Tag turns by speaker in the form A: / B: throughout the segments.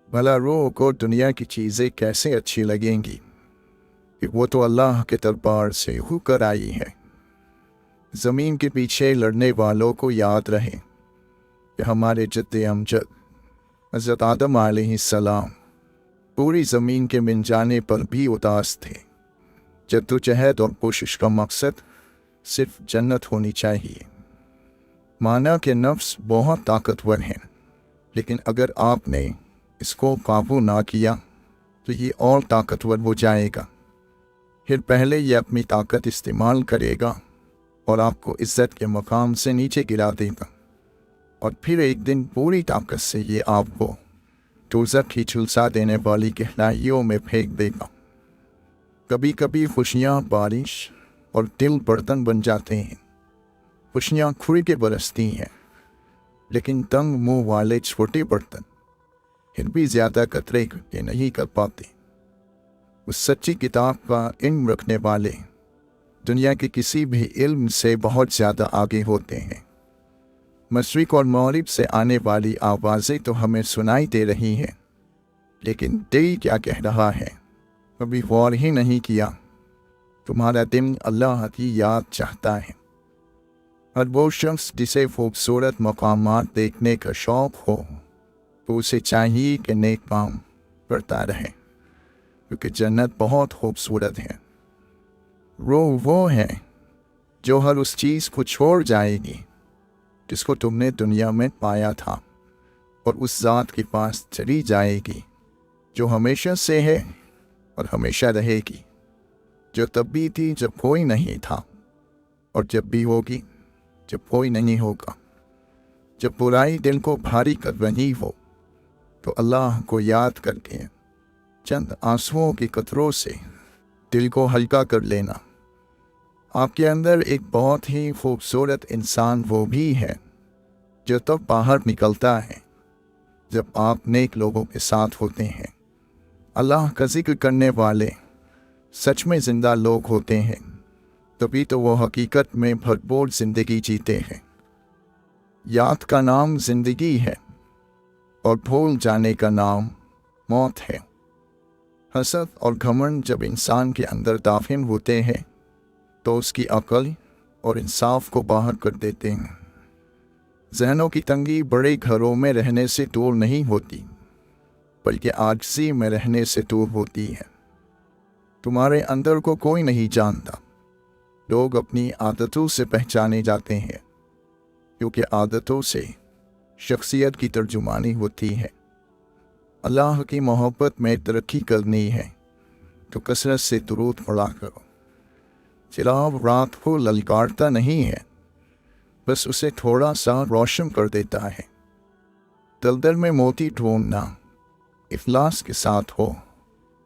A: भला रूह को दुनिया की चीज़ें कैसे अच्छी लगेंगी कि वो तो अल्लाह के दरबार से होकर आई है। ज़मीन के पीछे लड़ने वालों को याद रहे कि हमारे जद्द अमजद हज़रत आदम अलैहिस्सलाम पूरी ज़मीन के मिल जाने पर भी उदास थे। जद्दोजहद और कोशिश का मकसद सिर्फ जन्नत होनी चाहिए। माना कि नफ्स बहुत ताकतवर है, लेकिन अगर आपने इसको काबू ना किया तो ये और ताकतवर हो जाएगा। फिर पहले ये अपनी ताकत इस्तेमाल करेगा और आपको इज्जत के मकाम से नीचे गिरा देगा, और फिर एक दिन पूरी ताकत से ये आपको दोज़ख की झुलसा देने वाली गहराइयों में फेंक देगा। कभी कभी खुशियाँ बारिश और दिल बर्तन बन जाते हैं। खुशियाँ खुल के बरसती हैं, लेकिन तंग मुंह वाले छोटे बर्तन फिर भी ज़्यादा कतरे इकट्ठे नहीं कर पाते। उस सच्ची किताब का इल्म रखने वाले दुनिया के किसी भी इल्म से बहुत ज़्यादा आगे होते हैं। मशरिक़ और मग़रिब से आने वाली आवाज़ें तो हमें सुनाई दे रही हैं, लेकिन दिल क्या कह रहा है कभी गौर ही नहीं किया। तुम्हारा दिल अल्लाह की याद चाहता है। हर वो शख्स जिसे खूबसूरत मकामात देखने का शौक़ हो तो उसे चाहिए कि नेक काम करता रहे, क्योंकि जन्नत बहुत खूबसूरत है। रूह वो है जो हर उस चीज़ को छोड़ जाएगी जिसको तुमने दुनिया में पाया था, और उस ज़ात के पास चली जाएगी जो हमेशा से है और हमेशा रहेगी, जो तब भी थी जब कोई नहीं था और जब भी होगी जब कोई नहीं होगा। जब बुराई दिल को भारी कर रही हो तो अल्लाह को याद करके चंद आंसुओं के कतरों से दिल को हल्का कर लेना। आपके अंदर एक बहुत ही खूबसूरत इंसान वो भी है जो तब बाहर निकलता है जब आप नेक लोगों के साथ होते हैं। अल्लाह का जिक्र करने वाले सच में ज़िंदा लोग होते हैं, तभी तो वो हकीकत में भरपूर ज़िंदगी जीते हैं। याद का नाम ज़िंदगी है और भूल जाने का नाम मौत है। हसद और घमंड जब इंसान के अंदर दाफिन होते हैं तो उसकी अक्ल और इंसाफ को बाहर कर देते हैं। ज़हनों की तंगी बड़े घरों में रहने से दूर नहीं होती, बल्कि आजिज़ी में रहने से दूर होती है। तुम्हारे अंदर को कोई नहीं जानता। लोग अपनी आदतों से पहचाने जाते हैं, क्योंकि आदतों से शख्सियत की तर्जुमानी होती है। अल्लाह की मोहब्बत में तरक्की करनी है तो कसरत से दुरूद पढ़ा करो। चिराग रात को ललकारता नहीं है, बस उसे थोड़ा सा रोशन कर देता है। दलदल में मोती ढूंढना इखलास के साथ हो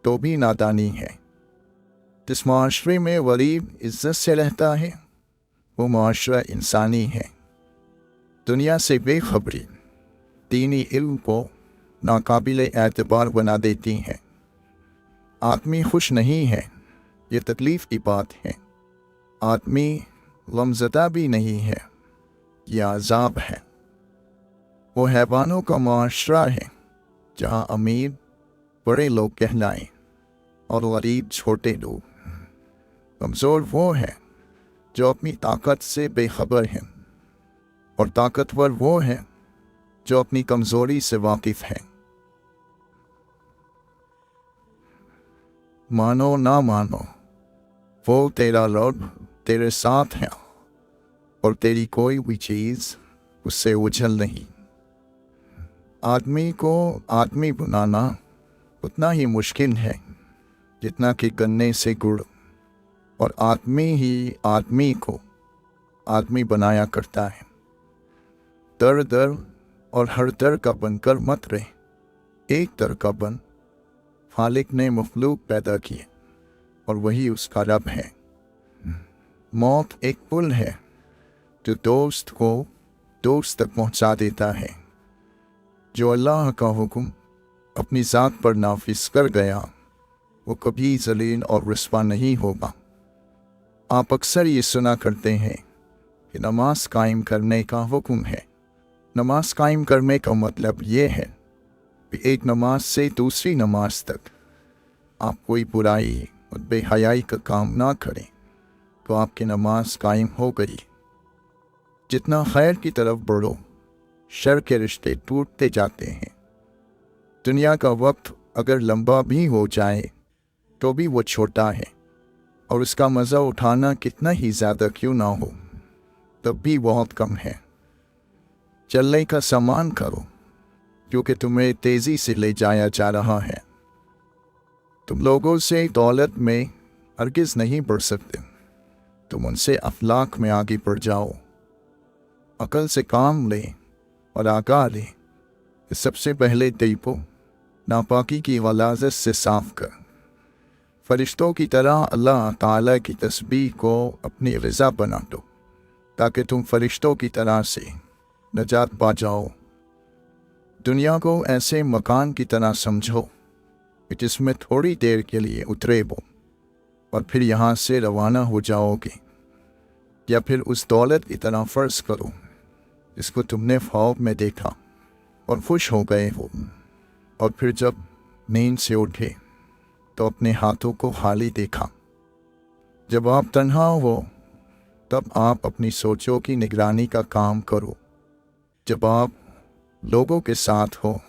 A: तो भी नादानी है। जिस माशरे में गरीब इज्जत से रहता है वो माशरा इंसानी है। दुनिया से बेखबरी दीनी इल्म को नाकाबिल एतबार बना देती है। आदमी खुश नहीं है, ये तकलीफ़ की बात है। आदमी गमज़दा भी नहीं है, यह अज़ाब है। वो हैवानों का माशरा है जहाँ अमीर बड़े लोग कहलाएं और गरीब छोटे लोग। कमज़ोर वो है जो अपनी ताकत से बेखबर है, और ताकतवर वो है जो अपनी कमज़ोरी से वाकिफ़ है। मानो ना मानो, वो तेरा रब तेरे साथ है और तेरी कोई भी चीज़ उससे उछल नहीं। आदमी को आदमी बनाना उतना ही मुश्किल है जितना कि गन्ने से गुड़, और आदमी ही आदमी को आदमी बनाया करता है। दर दर और हर दर का बनकर मत रहे, एक दर का बन। खालिक ने मखलूक पैदा किए और वही उसका रब है। मौत एक पुल है जो दोस्त को दोस्त तक पहुंचा देता है। जो अल्लाह का हुक्म अपनी ज़ात पर नाफिज कर गया वो कभी ज़लील और रुस्वा नहीं होगा। आप अक्सर ये सुना करते हैं कि नमाज कायम करने का हुक्म है। नमाज कायम करने का मतलब ये है कि एक नमाज से दूसरी नमाज तक आप कोई बुराई और बेहयाई का काम ना करें तो आपकी नमाज कायम हो गई। जितना खैर की तरफ बढ़ो शर के रिश्ते टूटते जाते हैं। दुनिया का वक्त अगर लंबा भी हो जाए तो भी वो छोटा है और उसका मज़ा उठाना कितना ही ज़्यादा क्यों ना हो तब भी बहुत कम है। चलने का सामान करो क्योंकि तुम्हें तेज़ी से ले जाया जा रहा है। तुम लोगों से दौलत में हरगिज़ नहीं बढ़ सकते, तुम उनसे अखलाक में आगे बढ़ जाओ। अकल से काम ले और आगा ले। सबसे पहले दिल को नापाकी की गलाज़त से साफ कर। फरिश्तों की तरह अल्लाह ताला की तस्बीह को अपनी रज़ा बना दो ताकि तुम फरिश्तों की तरह से नजात पा जाओ। दुनिया को ऐसे मकान की तरह समझो जिसमें थोड़ी देर के लिए उतरे हो और फिर यहाँ से रवाना हो जाओगे, या फिर उस दौलत की तरह फ़र्ज करो जिसको तुमने ख्वाब में देखा और खुश हो गए हो, और फिर जब नींद से उठे तो अपने हाथों को खाली देखा। जब आप तन्हा हो तब आप अपनी सोचों की निगरानी का काम करो। जब आप लोगों के साथ हो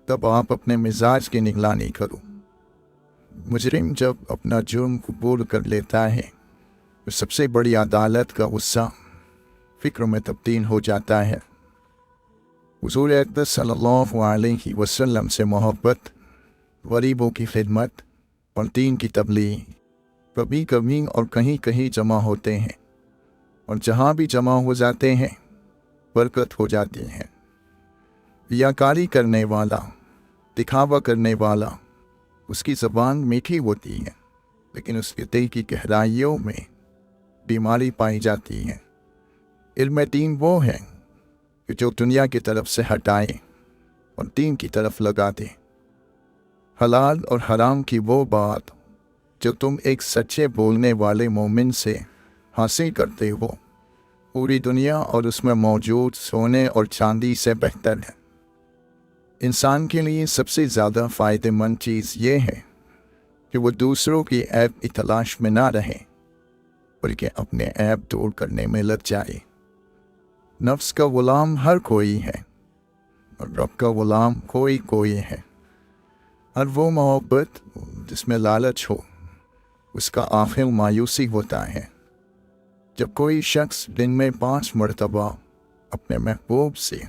A: तब आप अपने मिजाज की निगरानी करो। मुजरिम जब अपना जुर्म कबूल कर लेता है तो सबसे बड़ी अदालत का गुस्सा फ़िक्र में तब्दील हो जाता है। हुज़ूर अक़दस सल्लल्लाहु अलैहि वसल्लम से मोहब्बत, गरीबों की खिदमत और दीन की तबलीग कभी कभी और कहीं कहीं जमा होते हैं, और जहाँ भी जमा हो जाते हैं बरकत हो जाती है। रियाकारी करने वाला, दिखावा करने वाला, उसकी ज़बान मीठी होती है लेकिन उसके दिल की गहराइयों में बीमारी पाई जाती है। इल्म दीन वो है कि जो दुनिया की तरफ से हटाए और दीन की तरफ लगा दे। हलाल और हराम की वो बात जो तुम एक सच्चे बोलने वाले मोमिन से हासिल करते हो पूरी दुनिया और उसमें मौजूद सोने और चांदी से बेहतर है। इंसान के लिए सबसे ज़्यादा फ़ायदेमंद चीज़ ये है कि वो दूसरों की ऐब की तलाश में ना रहे बल्कि अपने ऐब दूर करने में लग जाए। नफ्स का ग़ुलाम हर कोई है और रब का ग़ुलाम कोई कोई है। हर वो मोहब्बत जिसमें लालच हो उसका आखिर मायूसी होता है। जब कोई शख्स दिन में 5 मरतबा अपने महबूब से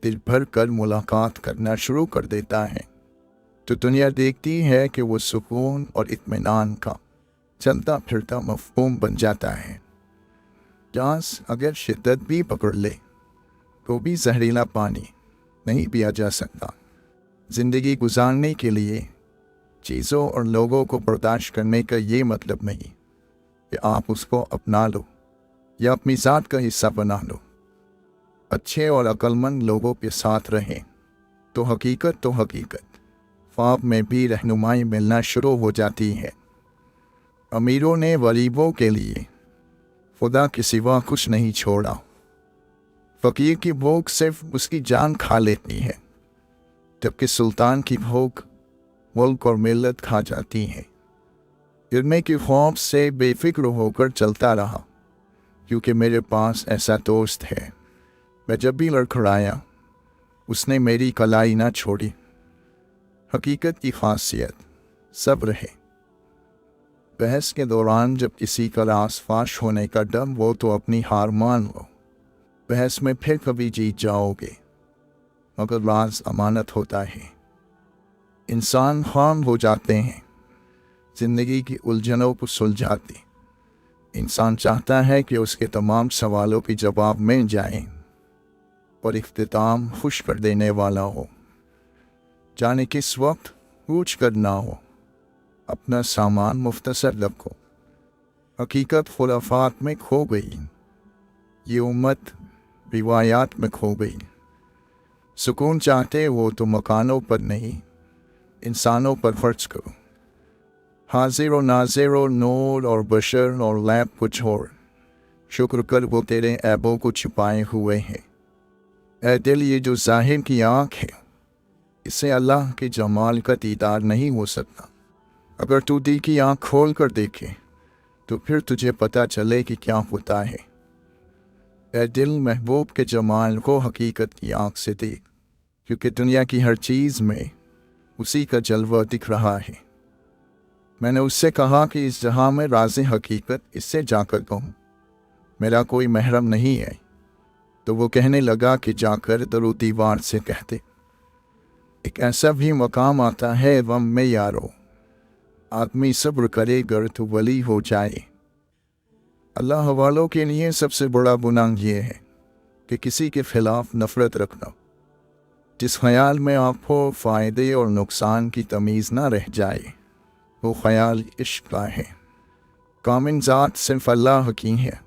A: दिल भर कर मुलाकात करना शुरू कर देता है तो दुनिया देखती है कि वो सुकून और इत्मीनान का चलता फिरता मफ़हूम बन जाता है। प्यास अगर शिद्दत भी पकड़ ले तो भी जहरीला पानी नहीं पिया जा सकता। ज़िंदगी गुजारने के लिए चीज़ों और लोगों को बर्दाश्त करने का ये मतलब नहीं कि आप उसको अपना लो या अपनी ज़ात का हिस्सा बना लो। अच्छे और अक्लमंद लोगों के साथ रहें तो हकीकत ख्वाब में भी रहनुमाई मिलना शुरू हो जाती है। अमीरों ने गरीबों के लिए खुदा के सिवा कुछ नहीं छोड़ा। फ़कीर की भूख सिर्फ उसकी जान खा लेती है जबकि सुल्तान की भूख मुल्क और मिल्लत खा जाती है। गिरने की ख्वाब से बेफिक्र होकर चलता रहा क्योंकि मेरे पास ऐसा दोस्त है। मैं जब भी लड़खड़ाया उसने मेरी कलाई ना छोड़ी। हकीकत की खासियत सब्र है। बहस के दौरान जब किसी का रास फाश होने का डर हो तो अपनी हार मान लो। बहस में फिर कभी जीत जाओगे मगर राज अमानत होता है। इंसान खाम हो जाते हैं ज़िंदगी की उलझनों को सुलझाते। इंसान चाहता है कि उसके तमाम सवालों के जवाब मिल जाएं और इख्तिताम खुश कर देने वाला हो। जाने किस वक्त पूछ कर ना हो। अपना सामान मुख्तसर रखो। हकीकत खुराफात में खो गई, ये उम्मत रिवायात में खो गई। सुकून चाहते हो तो मकानों पर नहीं इंसानों पर खर्च करो। हाजिर और नाजिर और नूर और बशर और लैब कुछ और, शुक्र कर वो तेरे ऐबों को छुपाए हुए हैं। ऐ दिल ये जो ज़ाहिर की आँख है इससे अल्लाह के जमाल का दीदार नहीं हो सकता। अगर तू दिल की आँख खोल कर देखे तो फिर तुझे पता चले कि क्या होता है। ऐ दिल, महबूब के जमाल को हकीकत की आँख से देख, क्योंकि दुनिया की हर चीज़ में उसी का जलवा दिख रहा है। मैंने उससे कहा कि इस जहां में राज़े हकीकत इससे जाकर कहूँ, मेरा कोई महरम नहीं है। तो वो कहने लगा कि जाकर दरो दीवार से कहते, एक ऐसा भी मकाम आता है गम में यारो, आदमी सब्र करे गर तो वली हो जाए। अल्लाह वालों के लिए सबसे बड़ा गुनाह ये है कि किसी के खिलाफ नफ़रत रखना, जिस ख्याल में आपको फ़ायदे और नुकसान की तमीज़ ना रह जाए, वो ख्याल इश्क का है। कामिल ज़ात सिर्फ अल्लाह की है।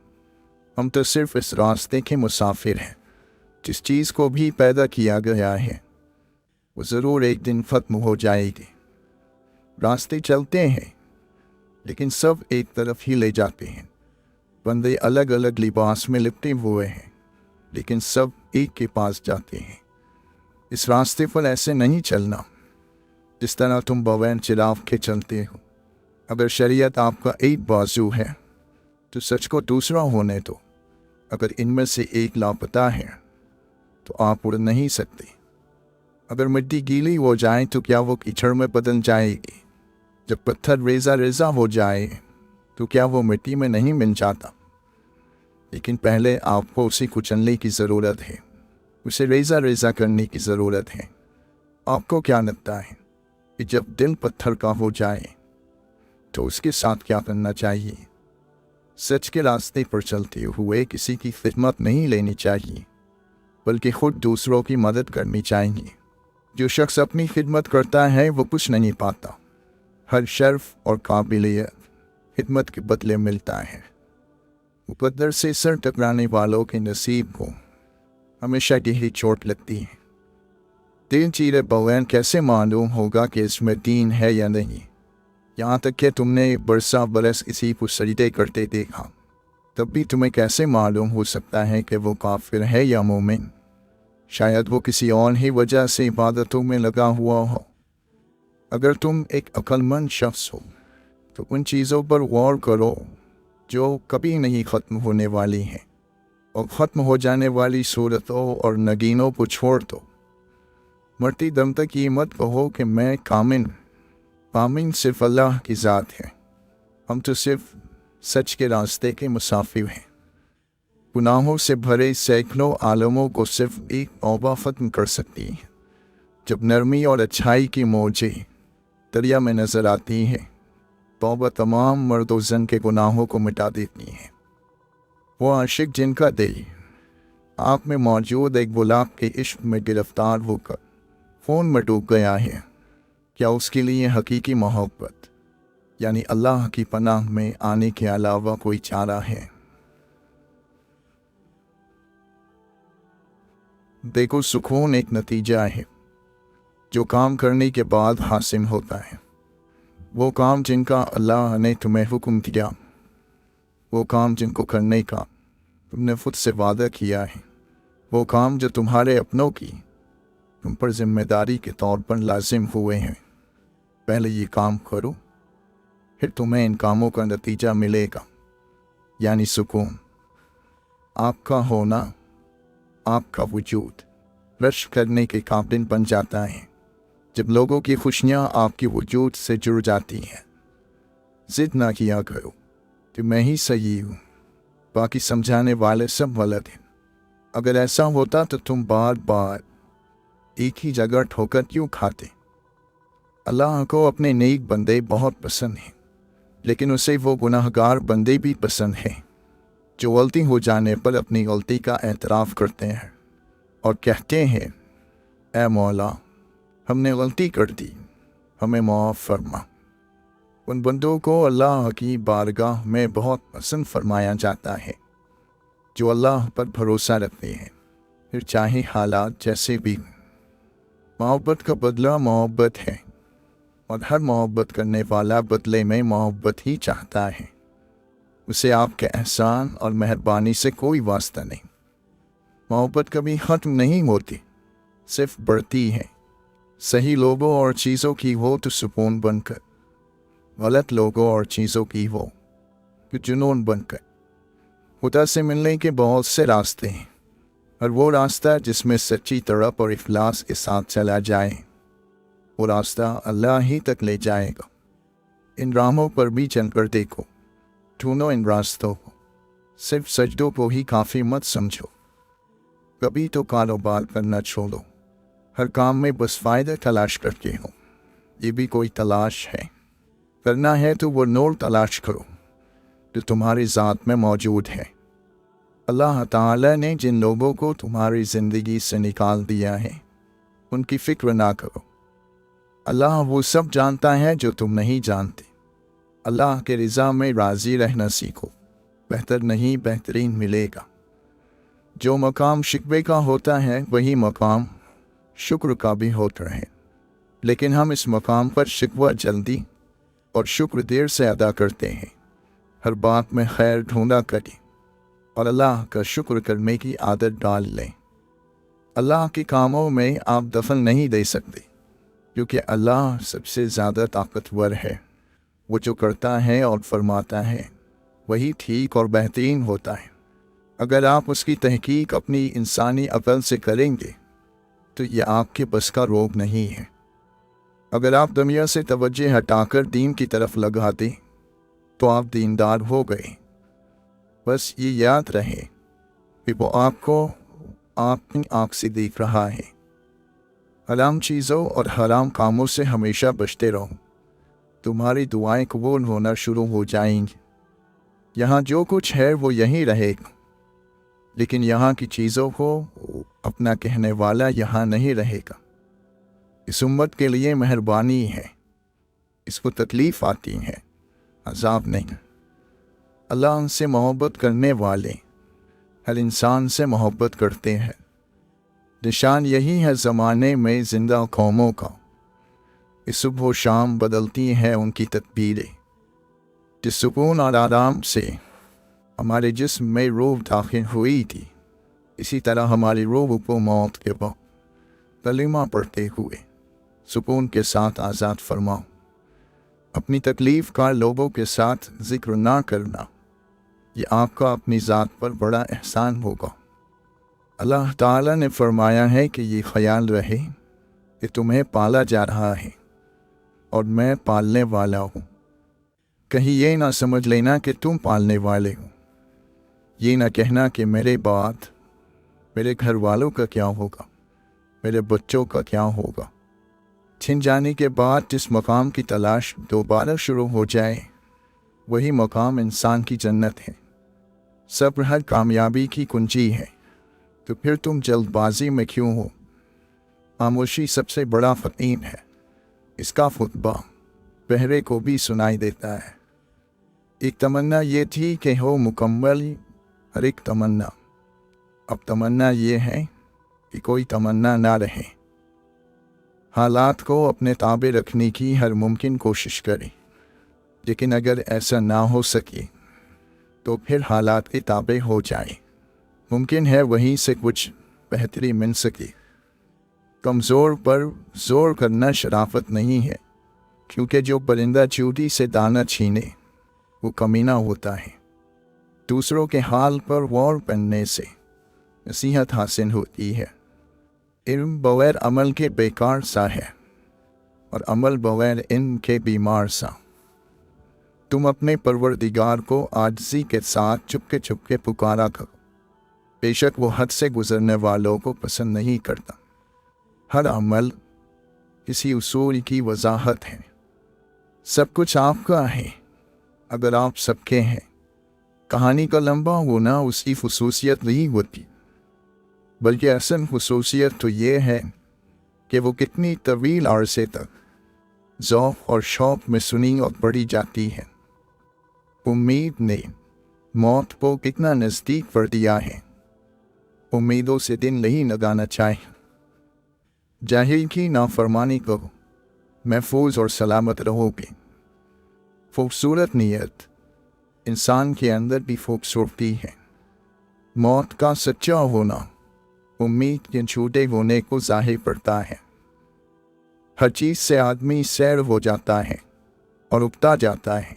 A: हम तो सिर्फ इस रास्ते के मुसाफिर हैं। जिस चीज़ को भी पैदा किया गया है वो ज़रूर एक दिन ख़त्म हो जाएगी। रास्ते चलते हैं लेकिन सब एक तरफ ही ले जाते हैं। बंदे अलग अलग लिबास में लिपटे हुए हैं लेकिन सब एक के पास जाते हैं। इस रास्ते पर ऐसे नहीं चलना जिस तरह तुम बगैर चिराग के चलते हो। अगर शरीयत आपका एक बाजू है तो सच को दूसरा होने दो। अगर इनमें से एक लापता है तो आप उड़ नहीं सकते। अगर मिट्टी गीली हो जाए तो क्या वो कीचड़ में बदल जाएगी? जब पत्थर रेजा रेजा हो जाए तो क्या वो मिट्टी में नहीं मिल जाता? लेकिन पहले आपको उसे कुचलने की ज़रूरत है, उसे रेजा रेजा करने की ज़रूरत है। आपको क्या लगता है कि जब दिल पत्थर का हो जाए तो उसके साथ क्या करना चाहिए? सच के रास्ते पर चलते हुए किसी की खिदमत नहीं लेनी चाहिए, बल्कि खुद दूसरों की मदद करनी चाहिए। जो शख्स अपनी खिदमत करता है वो कुछ नहीं पाता। हर शर्फ और काबिलियत खिदमत के बदले मिलता है। मुकद्दर से सर टकराने वालों के नसीब को हमेशा यही चोट लगती है। दिल चीरे बगैर कैसे मालूम होगा कि इसमें दीन है या नहीं? यहाँ तक कि तुमने बरसा बरस इसी को सजदे करते देखा, तब भी तुम्हें कैसे मालूम हो सकता है कि वो काफिर है या मोमिन? शायद वो किसी और ही वजह से इबादतों में लगा हुआ हो। अगर तुम एक अक्लमंद शख्स हो तो उन चीज़ों पर गौर करो जो कभी नहीं ख़त्म होने वाली हैं, और ख़त्म हो जाने वाली सूरतों और नगीनों को छोड़ दो। मरती दम तक ये मत कहो कि मैं कामिल सिर्फ अल्लाह की ज़ात है। हम तो सिर्फ सच के रास्ते के मुसाफिर हैं। गुनाहों से भरे सैकड़ों आलमों को सिर्फ एक तौबा ख़त्म कर सकती है। जब नरमी और अच्छाई की मौजें दरिया में नज़र आती हैं, तौबा तमाम मर्द व ज़न के गुनाहों को मिटा देती है। वो आशिक जिनका दिल आप में मौजूद एक गुलाब के इश्क में गिरफ्तार होकर फ़ोन में डूब गया है, क्या उसके लिए हकीकी मोहब्बत यानी अल्लाह की पनाह में आने के अलावा कोई चारा है? देखो, सुकून एक नतीजा है जो काम करने के बाद हासिल होता है। वो काम जिनका अल्लाह ने तुम्हें हुक्म दिया, वो काम जिनको करने का तुमने खुद से वादा किया है, वो काम जो तुम्हारे अपनों की तुम पर जिम्मेदारी के तौर पर लाजिम हुए हैं। पहले ये काम करो, फिर तुम्हें इन कामों का नतीजा मिलेगा, यानी सुकून। आपका होना, आपका वजूद रश करने के काबिल बन जाता है जब लोगों की खुशियाँ आपके वजूद से जुड़ जाती हैं। जिद ना किया करो कि मैं ही सही हूँ, बाकी समझाने वाले सब गलत हैं। अगर ऐसा होता तो तुम बार बार एक ही जगह ठोकर क्यों खाते? अल्लाह को अपने नेक बंदे बहुत पसंद हैं, लेकिन उसे वो गुनाहगार बंदे भी पसंद हैं जो गलती हो जाने पर अपनी गलती का एतराफ़ करते हैं और कहते हैं, ऐ मौला, हमने गलती कर दी, हमें माफ़ फरमा। उन बंदों को अल्लाह की बारगाह में बहुत पसंद फरमाया जाता है जो अल्लाह पर भरोसा रखते हैं, फिर चाहे हालात जैसे भी। मोहब्बत का बदला मोहब्बत है, और हर मोहब्बत करने वाला बदले में मोहब्बत ही चाहता है। उसे आपके एहसान और मेहरबानी से कोई वास्ता नहीं। मोहब्बत कभी ख़त्म नहीं होती, सिर्फ बढ़ती है। सही लोगों और चीज़ों की हो तो सुकून बनकर, गलत लोगों और चीज़ों की हो तो जुनून बनकर। खुदा से मिलने के बहुत से रास्ते हैं, और वो रास्ता जिसमें सच्ची तड़प और इखलास के साथ चला जाए, वो रास्ता अल्लाह ही तक ले जाएगा। इन राहों पर भी चलकर देखो, ढूंढो इन रास्तों को, सिर्फ सजदों को ही काफ़ी मत समझो। कभी तो कारोबार करना छोड़ो, हर काम में बस फ़ायदा तलाश करते हो, ये भी कोई तलाश है। करना है तो वो नूर तलाश करो जो तुम्हारी ज़ात में मौजूद है। अल्लाह ताला ने जिन लोगों को तुम्हारी ज़िंदगी से निकाल दिया है, उनकी फ़िक्र ना करो। अल्लाह वो सब जानता है जो तुम नहीं जानते। अल्लाह के रिज़ा में राज़ी रहना सीखो, बेहतर नहीं बेहतरीन मिलेगा। जो मकाम शिकवे का होता है वही मकाम शुक्र का भी होता है, लेकिन हम इस मकाम पर शिकवा जल्दी और शुक्र देर से अदा करते हैं। हर बात में खैर ढूंढा करें और अल्लाह का शुक्र करने की आदत डाल लें। अल्लाह के कामों में आप दखल नहीं दे सकते, क्योंकि अल्लाह सबसे ज़्यादा ताकतवर है। वो जो करता है और फरमाता है वही ठीक और बेहतरीन होता है। अगर आप उसकी तहकीक अपनी इंसानी अकल से करेंगे तो ये आपके बस का रोग नहीं है। अगर आप दुनिया से तवज्जो हटाकर दीन की तरफ लगा दें तो आप दीनदार हो गए। बस ये याद रहे कि वो आपको अपनी आँख से देख रहा है। हराम चीज़ों और हराम कामों से हमेशा बचते रहो, तुम्हारी दुआएं कबूल होना शुरू हो जाएंगी। यहाँ जो कुछ है वो यहीं रहेगा, लेकिन यहाँ की चीज़ों को अपना कहने वाला यहाँ नहीं रहेगा। इस उम्मत के लिए मेहरबानी है, इसको तकलीफ़ आती है, अज़ाब नहीं। अल्लाह उनसे मोहब्बत करने वाले हर इंसान से मोहब्बत करते हैं। निशान यही है ज़माने में ज़िंदा कौमों का, इस सुबह शाम बदलती हैं उनकी तदबीरें। जिस सुकून और आराम से हमारे जिस्म में रूह दाखिल हुई थी, इसी तरह हमारी रूह को मौत के वक्त कलीमा पढ़ते हुए सुकून के साथ आज़ाद फरमाओ। अपनी तकलीफ़ का लोगों के साथ ज़िक्र ना करना, ये आपका अपनी ज़ात पर बड़ा एहसान होगा। अल्लाह ताला ने फरमाया है कि ये ख्याल रहे कि तुम्हें पाला जा रहा है और मैं पालने वाला हूँ। कहीं ये ना समझ लेना कि तुम पालने वाले हो। ये ना कहना कि मेरे बाद मेरे घर वालों का क्या होगा, मेरे बच्चों का क्या होगा। छिन जाने के बाद जिस मकाम की तलाश दोबारा शुरू हो जाए, वही मकाम इंसान की जन्नत है। सब्र हर कामयाबी की कुंजी है, तो फिर तुम जल्दबाजी में क्यों हो। खामोशी सबसे बड़ा फ़कीर है, इसका खुतबा बहरे को भी सुनाई देता है। एक तमन्ना ये थी कि हो मुकम्मल हर एक तमन्ना, अब तमन्ना ये है कि कोई तमन्ना ना रहे। हालात को अपने ताबे रखने की हर मुमकिन कोशिश करें, लेकिन अगर ऐसा ना हो सके तो फिर हालात के ताबे हो जाए। मुमकिन है वहीं से कुछ बेहतरी मिल सके। कमज़ोर पर ज़ोर करना शराफत नहीं है, क्योंकि जो परिंदा चूटी से दाना छीने वो कमीना होता है। दूसरों के हाल पर गौर करने से नसीहत हासिल होती है। इल्म बगैर अमल के बेकार सा है, और अमल बगैर इल्म के बीमार सा। तुम अपने परवरदिगार को आजिज़ी के साथ चुपके चुपके पुकारा करो, बेशक वो हद से गुजरने वालों को पसंद नहीं करता। हर अमल किसी उसूल की वजाहत है। सब कुछ आपका है अगर आप सबके हैं। कहानी का लंबा होना उसकी खुसूसियत नहीं होती, बल्कि असल खुसूसियत तो ये है कि वो कितनी तवील अरसे तक ज़ौक़ और शौक़ में सुनी और पढ़ी जाती है। उम्मीद ने मौत को कितना नज़दीक कर दिया है। उम्मीदों से दिल नहीं लगाना चाहिए। जाहिल की नाफरमानी करो, महफूज और सलामत रहोगे। खूबसूरत नीयत इंसान के अंदर भी खूबसूरती है। मौत का सच्चा होना उम्मीद के झूठे होने को ज़ाहिर करता है। हर चीज़ से आदमी सैर हो जाता है और उबता जाता है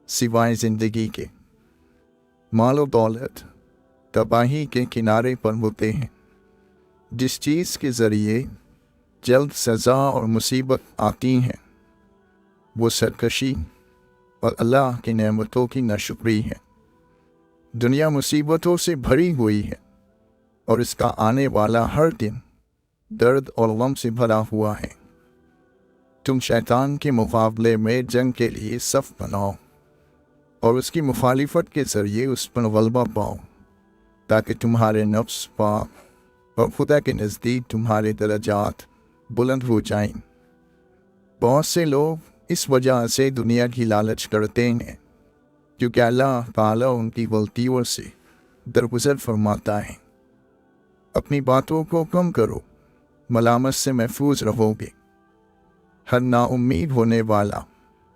A: सिवाय ज़िंदगी के। मालो दौलत तबाही के किनारे पर होते हैं। जिस चीज़ के ज़रिए जल्द सज़ा और मुसीबत आती हैं वो सरकशी और अल्लाह की नेमतों की नाशुक्री है। दुनिया मुसीबतों से भरी हुई है और इसका आने वाला हर दिन दर्द और गम से भरा हुआ है। तुम शैतान के मुकाबले में जंग के लिए सफ़ बनाओ और उसकी मुखालिफत के ज़रिए उस पर गलबा पाओ ताकि तुम्हारे नफ्स पाक और खुदा के नज़दीक तुम्हारे दर्जात बुलंद हो जाएं। बहुत से लोग इस वजह से दुनिया की लालच करते हैं क्योंकि अल्लाह ताला उनकी गलतियों से दरगुजर फरमाता है। अपनी बातों को कम करो, मलामत से महफूज रहोगे। हर नाउम्मीद होने वाला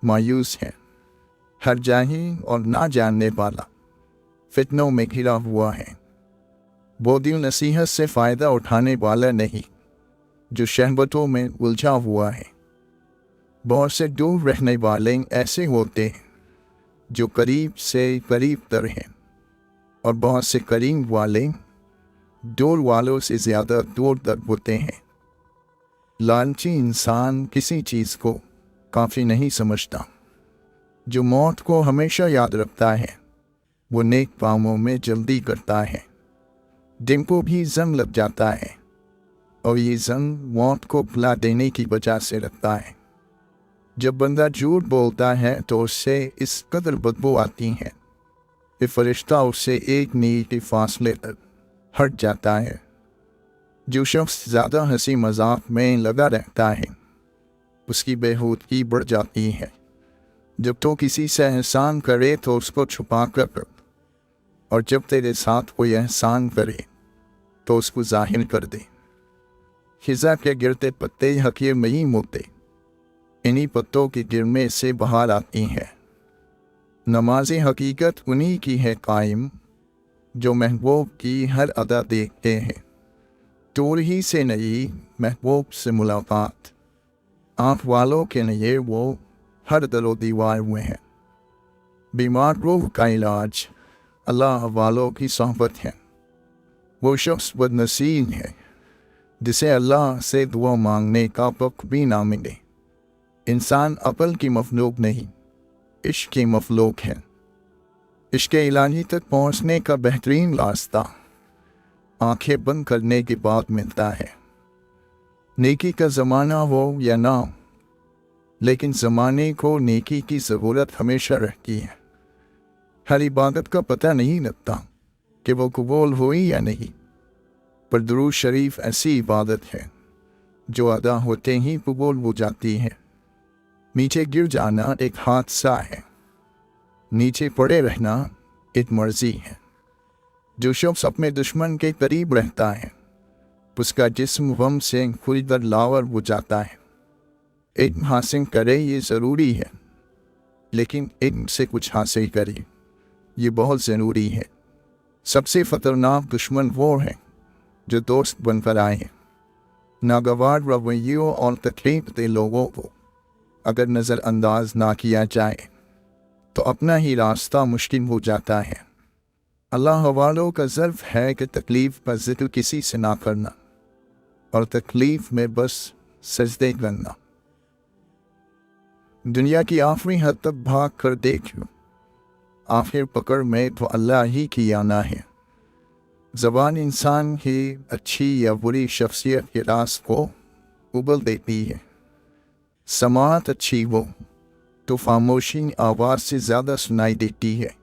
A: मायूस है, हर जाहिल और ना जानने वाला फितनों में घिरा हुआ है। वो दिल नसीहत से फ़ायदा उठाने वाला नहीं जो शहवतों में उलझा हुआ है। बहुत से दूर रहने वाले ऐसे होते हैं जो करीब से करीब तर हैं और बहुत से करीब वाले दूर वालों से ज़्यादा दूर तर होते हैं। लालची इंसान किसी चीज़ को काफ़ी नहीं समझता। जो मौत को हमेशा याद रखता है वो नेक कामों में जल्दी करता है। दिन को भी जंग लग जाता है और ये जंग मौत को भुला देने की वजह से लगता है। जब बंदा झूठ बोलता है तो उससे इस कदर बदबू आती है कि फरिश्ता उससे एक मील के फासले तक हट जाता है। जो शख्स ज़्यादा हंसी मजाक में लगा रहता है उसकी बेहूदगी बढ़ जाती है। जब तो किसी से एहसान करे तो उसको छुपा कर और जब तेरे साथ कोई एहसान करे तो उसको जाहिर कर दे। खिज़ा के गिरते पत्ते हकीर नहीं होते, इन्हीं पत्तों के गिरने से बहार आती है। नमाज़ हकीकत उन्हीं की है कायम जो महबूब की हर अदा देखते हैं। दूर ही से नहीं महबूब से मुलाकात, आँख वालों के लिए वो हर दरो दीवार में है। बीमार रूह का इलाज अल्लाह वालों की सोहबत है। वो शख्स बदनसीब है जिसे अल्लाह से दुआ मांगने का वक्त भी ना मिले। इंसान अकल की मखलूक नहीं, इश्क की मखलूक है। इश्क इलाही तक पहुँचने का बेहतरीन रास्ता आंखें बंद करने के बाद मिलता है। नेकी का ज़माना हो या ना हो, लेकिन ज़माने को नेकी की ज़रूरत हमेशा रहती है। हर इबादत का पता नहीं लगता कि वो कबूल हुई या नहीं, पर दुरूद शरीफ ऐसी इबादत है जो अदा होते ही कबूल हो जाती है। नीचे गिर जाना एक हादसा है, नीचे पड़े रहना एक मर्जी है। जो शख्स अपने दुश्मन के करीब रहता है उसका जिस्म गम से खुलकर लावर हो जाता है। इल्म हासिल करे ये ज़रूरी है, लेकिन इल्म से कुछ हासिल करे ये बहुत ज़रूरी है। सबसे ख़तरनाक दुश्मन वो है जो दोस्त बनकर आए हैं। नागवार रवैयों और तकलीफ दे लोगों को अगर नज़रअंदाज ना किया जाए तो अपना ही रास्ता मुश्किल हो जाता है। अल्लाह वालों का ज़र्फ है कि तकलीफ़ का ज़िक्र किसी से ना करना और तकलीफ़ में बस सजदे करना। दुनिया की आखिरी हद तक भाग कर देख लो, आखिर पकड़ में तो अल्लाह ही की आना है। ज़बान इंसान की अच्छी या बुरी शख्सियत के राज को उबल देती है। समाअत अच्छी हो तो खामोशी आवाज़ से ज़्यादा सुनाई देती है।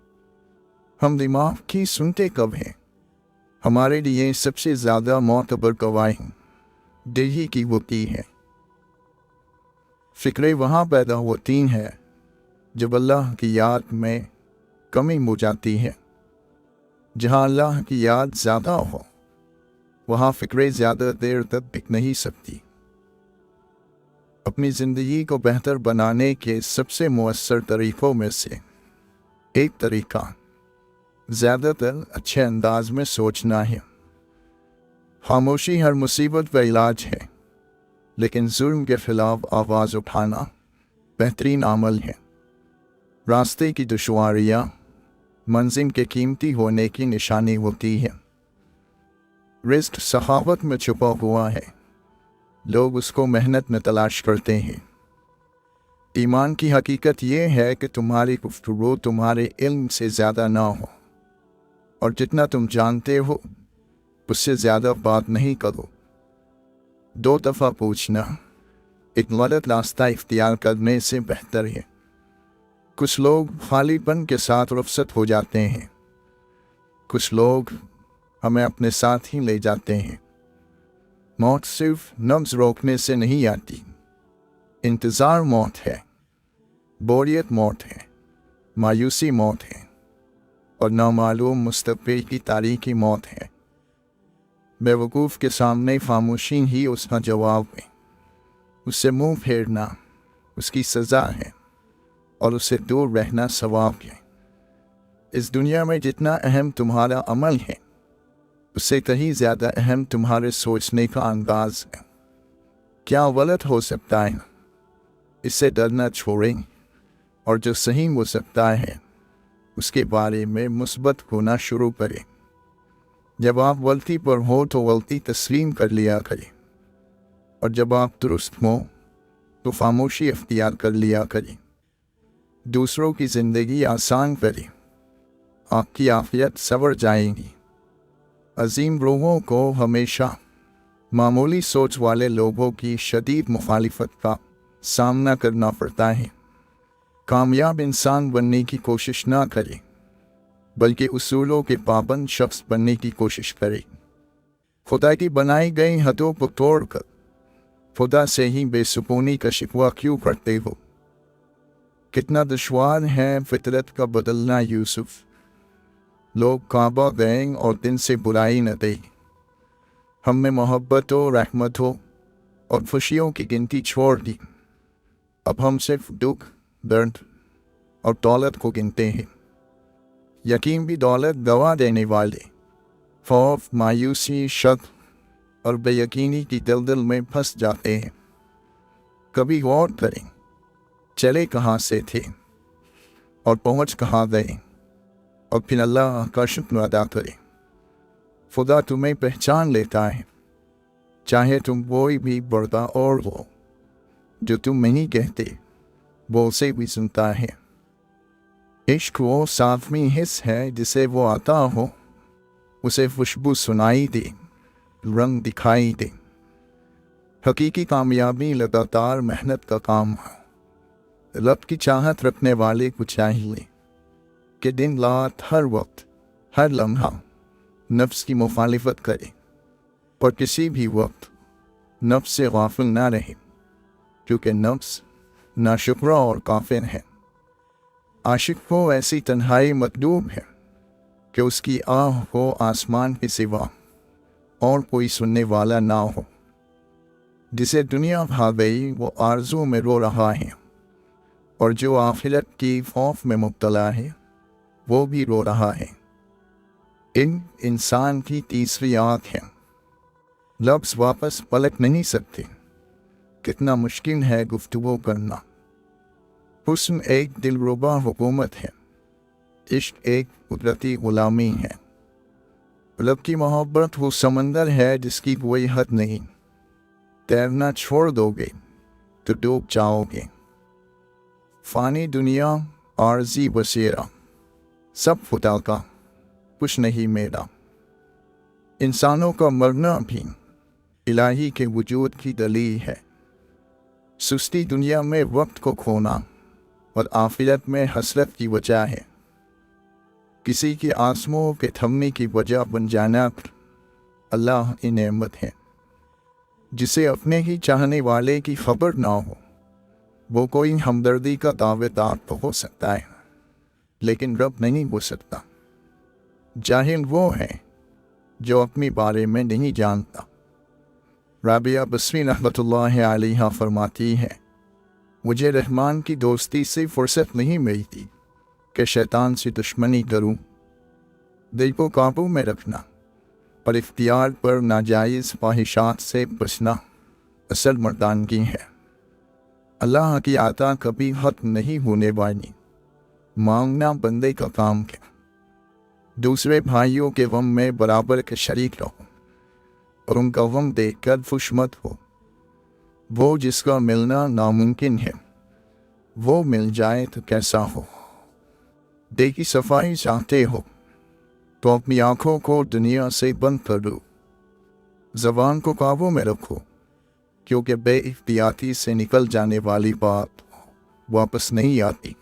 A: हम दिमाग की सुनते कब हैं? हमारे लिए सबसे ज़्यादा मोतबर गवाही दिल की होती है। फ़िक्रें वहाँ पैदा होती हैं जब अल्लाह की याद में कमी हो जाती है। जहाँ अल्लाह की याद ज़्यादा हो वहाँ फ़िक्रें ज़्यादा देर तक टिक नहीं सकती। अपनी ज़िंदगी को बेहतर बनाने के सबसे मुअस्सर तरीक़ों में से एक तरीक़ा ज़्यादातर अच्छे अंदाज में सोचना है। खामोशी हर मुसीबत का इलाज है, लेकिन जुल्म के खिलाफ आवाज़ उठाना बेहतरीन अमल है। रास्ते की दुश्वारियाँ मंजिल के कीमती होने की निशानी होती है। रिज़्क़ सखावत में छुपा हुआ है, लोग उसको मेहनत में तलाश करते हैं। ईमान की हकीकत यह है कि तुम्हारी गुफ्तगू तुम्हारे इल्म से ज़्यादा ना हो, और जितना तुम जानते हो उससे ज़्यादा बात नहीं करो। 2 दफ़ा पूछना एक गलत रास्ता इख्तियार करने से बेहतर है। कुछ लोग खालीपन के साथ रुखसत हो जाते हैं, कुछ लोग हमें अपने साथ ही ले जाते हैं। मौत सिर्फ नब्ज़ रोकने से नहीं आती, इंतज़ार मौत है, बोरियत मौत है, मायूसी मौत है, और नामालूम मुस्तक़बिल की तारीकी मौत है। बेवकूफ़ के सामने खामोशी ही उसका जवाब है। उससे मुंह फेरना उसकी सज़ा है, और उससे दूर रहना सवाब है। इस दुनिया में जितना अहम तुम्हारा अमल है, उससे कहीं ज़्यादा अहम तुम्हारे सोचने का अंदाज़ है। क्या गलत हो सकता है, इससे डरना छोड़ें, और जो सही हो सकता है उसके बारे में मुस्बत होना शुरू करें। जब आप गलती पर हो तो गलती तस्लीम कर लिया करें, और जब आप दुरुस्त हो तो खामोशी अख्तियार कर लिया करें। दूसरों की ज़िंदगी आसान करें, आपकी आफियत सवर जाएगी। अजीम लोगों को हमेशा मामूली सोच वाले लोगों की शदीद मुखालिफत का सामना करना पड़ता है। कामयाब इंसान बनने की कोशिश ना करें, बल्कि उसूलों के पाबंद शख्स बनने की कोशिश करें। खुदा की बनाई गई हदों को तोड़कर खुदा से ही बेसुकूनी का शिकवा क्यों करते हो? कितना दुश्वार है फितरत का बदलना यूसुफ। लोग काबा गए और दिन से बुराई न दे। हम में मोहब्बत हो, रहमत हो और खुशियों की गिनती छोड़ दी। अब हम सिर्फ दुख, दर्द और दौलत को गिनते हैं। यकीन भी दौलत गवा देने वाले खौफ, मायूसी, शक और बेयकीनी की दलदल में फंस जाते हैं। कभी गौर करें, चले कहाँ से थे और पहुँच कहाँ गए, और फिर अल्लाह का शुक्र अदा करें। खुदा तुम्हें पहचान लेता है, चाहे तुम कोई भी बड़ा और हो। जो तुम नहीं कहते वो उसे भी सुनता है। इश्क वो साफ़ी हिस्स है जिसे वो आता हो, उसे खुशबू सुनाई दे, रंग दिखाई दे। हकीकी कामयाबी लगातार मेहनत का काम है। रब की चाहत रखने वाले को चाहिए कि दिन रात हर वक्त हर लम्हा नफ्स की मुखालिफत करे, और किसी भी वक्त नफ्स से गाफिल ना रहे, क्योंकि नफ्स नाशुक्रा और काफिर है। आशिक को ऐसी तन्हाई मतलूब है कि उसकी आह को आसमान के सिवा और कोई सुनने वाला ना हो। जिसे दुनिया भा गई वो आरज़ू में रो रहा है, और जो आखिरत की खौफ में मुब्तला है वो भी रो रहा है। इंसान की तीसरी आँख है। लफ्ज़ वापस पलट नहीं सकते। कितना मुश्किल है गुफ्तगू करना। हुस्न एक दिलरुबा हुकूमत है, इश्क एक कुदरती गुलामी है। लब की मोहब्बत वो समंदर है जिसकी कोई हद नहीं। तैरना छोड़ दोगे तो डूब जाओगे। फ़ानी दुनिया, आर्जी बसेरा, सब खुदा का, कुछ नहीं मेरा। इंसानों का मरना भी इलाही के वजूद की दलील है। सुस्ती दुनिया में वक्त को खोना और आखिरत में हसरत की वजह है। किसी के आंसुओं के थमने की वजह बन जाना अल्लाह की नेमत है। जिसे अपने ही चाहने वाले की खबर ना हो वो कोई हमदर्दी का दावेदार तो हो सकता है, लेकिन रब नहीं हो सकता। जाहिल वो है जो अपने बारे में नहीं जानता। राबिया बसरी रहमतुल्लाह अलैहा फरमाती है, मुझे रहमान की दोस्ती से फुर्सत नहीं मिलती कि शैतान से दुश्मनी करूं। दिल को काबू में रखना और इख्तियार पर नाजायज़ ख्वाहिशात से बचना اصل مردانگی ہے۔ اللہ کی عطا کبھی ختم نہیں ہونے والی، مانگنا بندے کا کام ہے۔ دوسرے بھائیوں کے غم میں برابر کے شریک رہو اور ان کا غم دیکھ کر خوش مت ہو۔ وہ جس کا ملنا ناممکن ہے وہ مل جائے تو کیسا ہو۔ دل کی صفائی چاہتے ہو تو اپنی آنکھوں کو دنیا سے بند کر دو، زبان کو قابو میں رکھو، کیونکہ بے احتیاطی سے نکل جانے والی بات واپس نہیں آتی۔